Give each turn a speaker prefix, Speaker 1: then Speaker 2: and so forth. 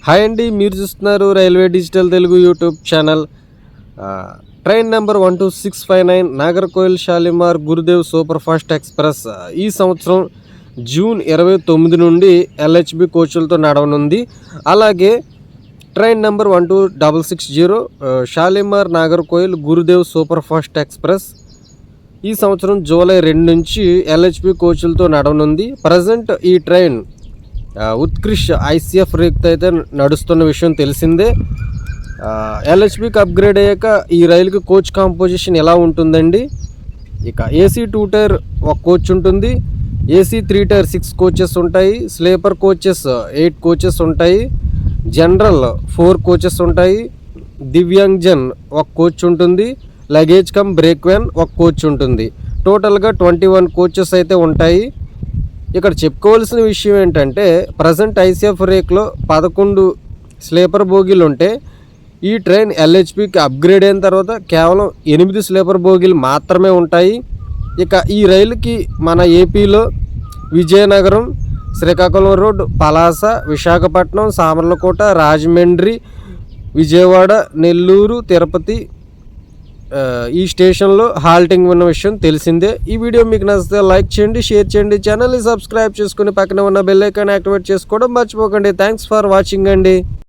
Speaker 1: Hi అండి, మీరు చూస్తున్నారు railway digital Telugu YouTube channel. Train number 12659 Nagercoil Shalimar Gurudev super fast express ఈ సంవత్సరం జూన్ 29 నుండి ఎల్హెచ్బి కోచ్లతో నడవనుంది. అలాగే train number 12660 Shalimar Nagercoil Gurudev super fast express ఈ సంవత్సరం జూలై 2 నుంచి ఎల్హెచ్బి కోచ్లతో నడవనుంది. ప్రజెంట్ ఈ ట్రైన్ ఉత్కృష్ ఐసీఎఫ్ రేక్తో అయితే నడుస్తున్న విషయం తెలిసిందే. ఎల్హెచ్బికి అప్గ్రేడ్ అయ్యాక ఈ రైలుకి కోచ్ కాంపోజిషన్ ఎలా ఉంటుందండి? ఇక ఏసీ 2 టైర్ ఒక కోచ్ ఉంటుంది, ఏసీ 3 టైర్ 6 కోచెస్ ఉంటాయి, స్లీపర్ కోచెస్ 8 కోచెస్ ఉంటాయి, జనరల్ 4 కోచెస్ ఉంటాయి, దివ్యాంగ్జన్ ఒక కోచ్ ఉంటుంది, లగేజ్ కమ్ బ్రేక్ వ్యాన్ ఒక కోచ్ ఉంటుంది. టోటల్గా 21 కోచెస్ అయితే ఉంటాయి. ఇక్కడ చెప్పుకోవాల్సిన విషయం ఏంటంటే, ప్రజెంట్ ఐసీఎఫ్ రేక్లో 11 స్లీపర్ బోగీలు ఉంటే ఈ ట్రైన్ ఎల్హెచ్బికి అప్గ్రేడ్ అయిన తర్వాత కేవలం 8 స్లీపర్ బోగీలు మాత్రమే ఉంటాయి. ఇక ఈ రైలుకి మన ఏపీలో విజయనగరం, శ్రీకాకుళం రోడ్, పలాస, విశాఖపట్నం, సామర్లకోట, రాజమండ్రి, విజయవాడ, నెల్లూరు, తిరుపతి ఈ స్టేషన్లో హాల్టింగ్ ఉన్న విషయం తెలిసిందే. ఈ వీడియో మీకు నచ్చితే లైక్ చేయండి, షేర్ చేయండి, ఛానల్ని సబ్స్క్రైబ్ చేసుకుని పక్కన ఉన్న బెల్ ఐకాన్ యాక్టివేట్ చేసుకోవడం మర్చిపోకండి. థ్యాంక్స్ ఫర్ వాచింగ్ అండి.